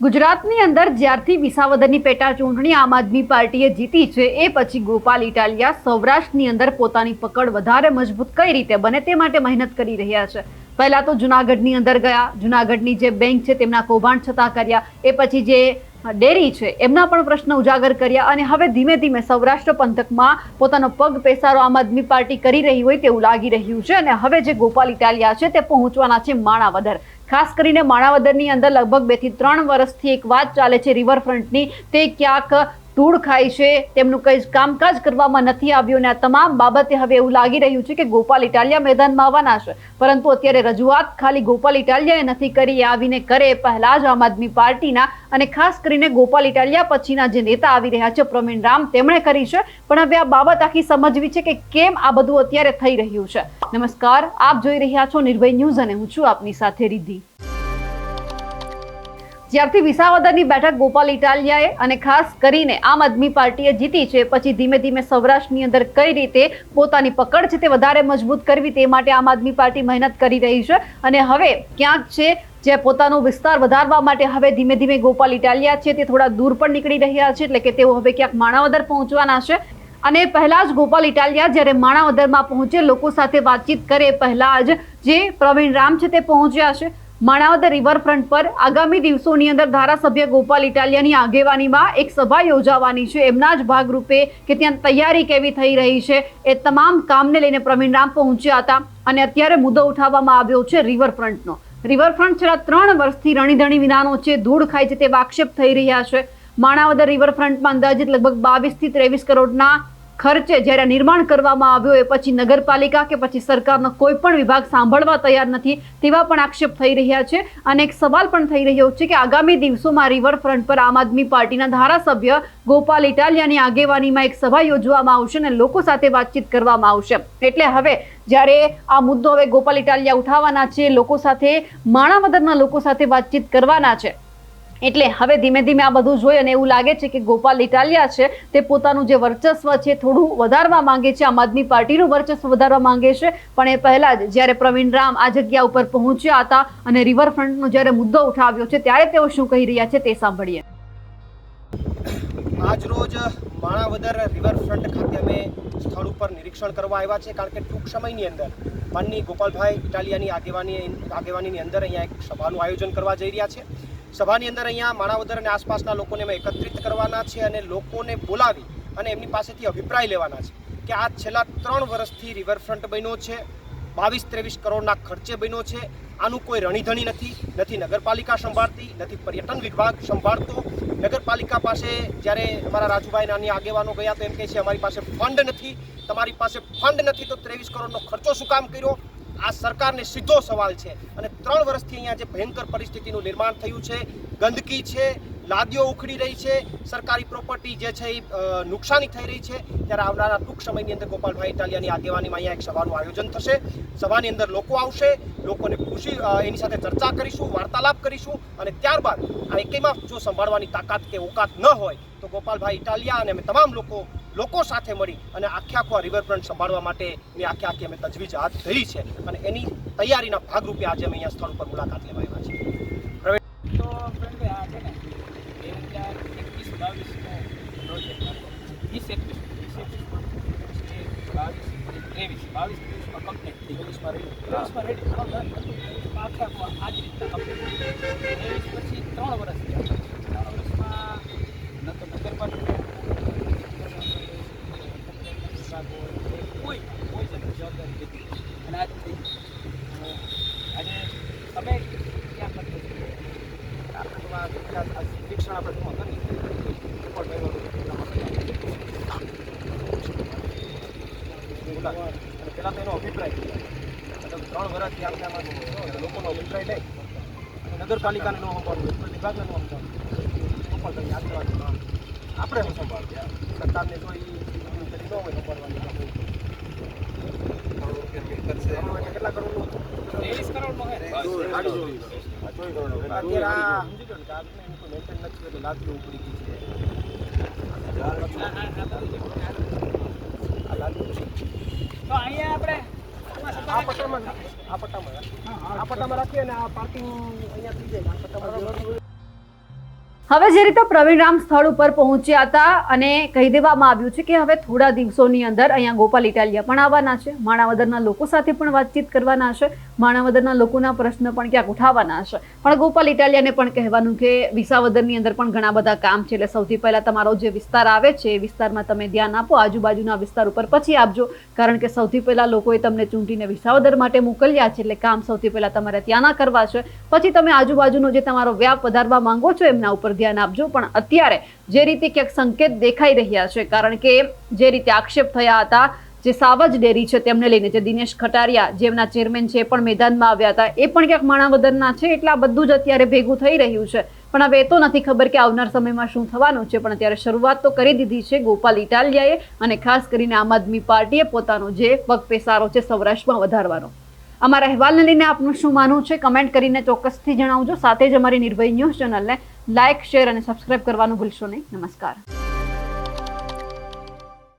ગુજરાતની અંદર જ્યારથી વિસાવદરની પેટા ચૂંટણી આમ આદમી પાર્ટીએ જીતી છે એ પછી ગોપાલ ઇટાલિયા સૌરાષ્ટ્રની અંદર પોતાની પકડ વધારે મજબૂત કઈ રીતે બને તે માટે મહેનત કરી રહ્યા છે। પહેલા તો જુનાગઢની અંદર ગયા, જુનાગઢની જે બેંક છે તેમના કૌભાંડ છતાં કર્યા, એ પછી જે ડેરી છે એમના પણ પ્રશ્ન ઉજાગર કર્યા અને હવે ધીમે ધીમે સૌરાષ્ટ્ર પંથકમાં પોતાનો પગ પેસારો આમ આદમી પાર્ટી કરી રહી હોય તેવું લાગી રહ્યું છે। અને હવે જે ગોપાલ ઇટાલિયા છે તે પહોંચવાના છે માણાવદર। ખાસ કરીને માણાવદરની અંદર લગભગ 2 થી 3 વર્ષથી એક વાત ચાલે છે રિવરફ્રન્ટની, તે ક્યાંક ધૂળ ખાય છે, તેમનું કંઈ કામકાજ કરવામાં નથી આવ્યું અને આ તમામ બાબતે હવે એવું લાગી રહ્યું છે કે ગોપાલ ઇટાલિયા મેદાનમાં આવવાના છે। પરંતુ અત્યારે રજૂઆત ખાલી ગોપાલ ઇટાલિયાએ નથી કરી, એ આવીને કરે પહેલા જ આમ આદમી પાર્ટીના અને ખાસ કરીને ગોપાલ ઇટાલિયા પછીના જે નેતા આવી રહ્યા છે પ્રવીણ રામ, તેમણે કરી છે। પણ હવે આ બાબત આખી સમજવી છે કે કેમ આ બધું અત્યારે થઈ રહ્યું છે। નમસ્કાર, આપ જોઈ રહ્યા છો નિર્ભય ન્યૂઝ અને હું છું આપની સાથે રિદ્ધિ। જ્યારથી વિસાવદરની બેઠક ગોપાલ ઇટાલિયાએ અને ખાસ કરીને આમ આદમી પાર્ટીએ જીતી છે પછી ધીમે ધીમે સૌરાષ્ટ્રની અંદર કઈ રીતે પોતાની પકડ છે તે વધારે મજબૂત કરવી તે માટે આમ આદમી પાર્ટી મહેનત કરી રહી છે અને હવે ક્યાંક છે જે પોતાનો વિસ્તાર વધારવા માટે હવે ધીમે ધીમે ગોપાલ ઇટાલિયા છે તે થોડા દૂર પણ નીકળી રહ્યા છે, એટલે કે તેઓ હવે ક્યાંક માણાવદર પહોંચવાના છે। અને પહેલા જ ગોપાલ ઇટાલિયા જ્યારે માણાવદરમાં પહોંચે, લોકો સાથે વાતચીત કરે પહેલા જ જે પ્રવીણ રામ છે તે પહોંચ્યા છે માણાવદર રિવરફ્રન્ટ પર। આગામી દિવસોની અંદર ધારાસભ્ય ગોપાલ ઇટાલિયાની આગેવાનીમાં એક સભા યોજાવાની છે, એમના જ ભાગરૂપે કે ત્યાં તૈયારી કેવી થઈ રહી છે એ તમામ કામને લઈને પ્રવીણ રામ પહોંચ્યા હતા અને અત્યારે મુદ્દો ઉઠાવવામાં આવ્યો છે રિવરફ્રન્ટનો। રિવરફ્રન્ટ છેલ્લા 3 વર્ષથી રણીધણી વિનાનો છે, ધૂળ ખાય છે તેવા આક્ષેપ થઈ રહ્યા છે। માણાવદર રિવરફ્રન્ટમાં અંદાજિત લગભગ 22 થી 23 કરોડના ખર્ચે જ્યારે નિર્માણ કરવામાં આવ્યો એ પછી નગરપાલિકા કે પછી સરકારનો કોઈ પણ વિભાગ સાંભળવા તૈયાર નથી તેવા પણ આક્ષેપ થઈ રહ્યા છે। અને એક સવાલ પણ થઈ રહ્યો છે કે આગામી દિવસોમાં રિવરફ્રન્ટ પર આમ આદમી પાર્ટીના ધારાસભ્ય ગોપાલ ઇટાલિયાની આગેવાનીમાં એક સભા યોજવામાં આવશે અને લોકો સાથે વાતચીત કરવામાં આવશે। એટલે હવે જ્યારે આ મુદ્દો હવે ગોપાલ ઇટાલિયા ઉઠાવવાના છે, લોકો સાથે માણાવદરના લોકો સાથે વાતચીત કરવાના છે, એટલે હવે ધીમે ધીમે આ બધું જોઈ અને એવું લાગે છે કે ગોપાલ ઇટાલિયા છે તે પોતાનું જે વર્ચસ્વ છે થોડું વધારવા માંગે છે, આમ આદમી પાર્ટીનું વર્ચસ્વ વધારવા માંગે છે। પણ એ પહેલા જ જ્યારે પ્રવીણ રામ આ જગ્યા ઉપર પહોંચ્યા હતા અને રિવરફ્રન્ટનો જ્યારે મુદ્દો ઉઠાવ્યો છે ત્યારે તેઓ શું કહી રહ્યા છે તે સાંભળીએ। આજ રોજ માણાવદર રિવરફ્રન્ટ ખાતે અમે સ્થળ ઉપર નિરીક્ષણ કરવા આવ્યા છે, કારણ કે ટૂંક સમયની અંદર માનનીય ગોપાલભાઈ ઇટાલિયાની આગેવાનીની અંદર અહીંયા એક સભાનું આયોજન કરવા જઈ રહ્યા છે। સભાની અંદર અહીંયા માણાવદર અને આસપાસના લોકોને અમે એકત્રિત કરવાના છે અને લોકોને બોલાવી અને એમની પાસેથી અભિપ્રાય લેવાના છે કે આ છેલ્લા 3 વર્ષથી રિવરફ્રન્ટ બન્યો છે, 22-23 કરોડના ખર્ચે બન્યો છે, આનું કોઈ રણીધણી નથી નગરપાલિકા સંભાળતી, નથી પર્યટન વિભાગ સંભાળતો। નગરપાલિકા પાસે જ્યારે અમારા રાજુભાઈ નાની આગેવાનો ગયા તો એમ કહે છે અમારી પાસે ફંડ નથી। તમારી પાસે ફંડ નથી તો 23 કરોડનો ખર્ચો શું કામ કર્યો? આ સરકારને સીધો સવાલ છે। અને 3 વર્ષથી અહીંયા જે ભયંકર પરિસ્થિતિનું નિર્માણ થયું છે, ગંદકી છે, લાદીઓ ઉખડી રહી છે, સરકારી પ્રોપર્ટી જે છે એ નુકસાની થઈ રહી છે, ત્યારે આવનારા ટૂંક સમયની અંદર ગોપાલભાઈ ઇટાલિયાની આગેવાનીમાં અહીંયા એક સભાનું આયોજન થશે। સભાની અંદર લોકો આવશે, લોકોને પૂછી એની સાથે ચર્ચા કરીશું, વાર્તાલાપ કરીશું અને ત્યારબાદ આ એકેયમાં જો સંભાળવાની તાકાત કે ઓકાત ન હોય તો ગોપાલભાઈ ઇટાલિયા અને અમે તમામ લોકો સાથે મળી અને આખો આ રિવરફ્રન્ટ સંભાળવા માટેની આખી અમે તજવીજ હાથ ધરી છે અને એની તૈયારીના ભાગરૂપે આજે અમે અહીંયા સ્થળ ઉપર મુલાકાત લેવા આવ્યા નિરીક્ષણ આપણે પહેલાં તો એનો અભિપ્રાય 3 વર્ષથી આપણે લોકોનો અભિપ્રાય લઈ નગરપાલિકાને ન સંભાળવું, વિભાગને ન સંભાળવું, આપણે શું સંભાળીએ? સરકારને જો એ ન હોય સંભાળવાની કેટલા કરોડનું 23 કરોડનો અત્યારે મેન્ટેન નથી એટલે લાદીઓ ઉપડી ગઈ છે। તો અહીંયા આપણે આ પટ્ટામાં રાખીએ અને આ પાર્કિંગ અહીંયા થઈ જાય। આ પટ્ટામાં હવે જે રીતે પ્રવીણરામ સ્થળ ઉપર પહોંચ્યા હતા અને કહી દેવામાં આવ્યું છે કે હવે થોડા દિવસોની અંદર અહીંયા ગોપાલ ઇટાલિયા પણ આવવાના છે, માણાવદરના લોકો સાથે પણ વાતચીત કરવાના છે, માણાવદરના લોકોના પ્રશ્ન પણ ક્યાંક ઉઠાવવાના છે. પણ ગોપાલ ઇટાલિયાને પણ કહેવાનું કે વિસાવદરની અંદર પણ ઘણા બધા કામ છે, એટલે સૌથી પહેલા તમારો જે વિસ્તાર આવે છે એ વિસ્તારમાં તમે ધ્યાન આપો, આજુબાજુના વિસ્તાર ઉપર પછી આપજો, કારણ કે સૌથી પહેલા લોકોએ તમને ચૂંટીને વિસાવદર માટે મોકલ્યા છે, એટલે કામ સૌથી પહેલા તમારે ત્યાંના કરવા છે, પછી તમે આજુબાજુનો જે તમારો વ્યાપ વધારવા માંગો છો એમના ઉપર ધ્યાન આપજો. પણ અત્યારે જે રીતે ક્યાંક સંકેત દેખાઈ રહ્યા છે, કારણ કે જે રીતે આક્ષેપ થયા હતા જે સાવજ ડેરી છે તેમને લઈને, જે દિનેશ ખટારિયા જેમના ચેરમેન છે એ પણ મેદાનમાં આવ્યા હતા, એ પણ ક્યાંક માણાવદરના છે, એટલે આ બધું જ અત્યારે ભેગું થઈ રહ્યું છે. પણ હવે એ તો નથી ખબર કે આવનાર સમયમાં શું થવાનું છે, પણ અત્યારે શરૂઆત તો કરી દીધી છે ગોપાલ ઇટાલિયાએ, અને ખાસ કરીને આમ આદમી પાર્ટીએ પોતાનો જે પગપેસારો છે સૌરાષ્ટ્રમાં વધારવાનો. અમારા અહેવાલને લઈને આપનું શું માનવું છે કમેન્ટ કરીને ચોક્કસથી જણાવજો. સાથે જ અમારી નિર્ભય ન્યૂઝ ચેનલને લાઇક, શેર અને સબસ્ક્રાઇબ કરવાનું ભૂલશો નહીં. નમસ્કાર.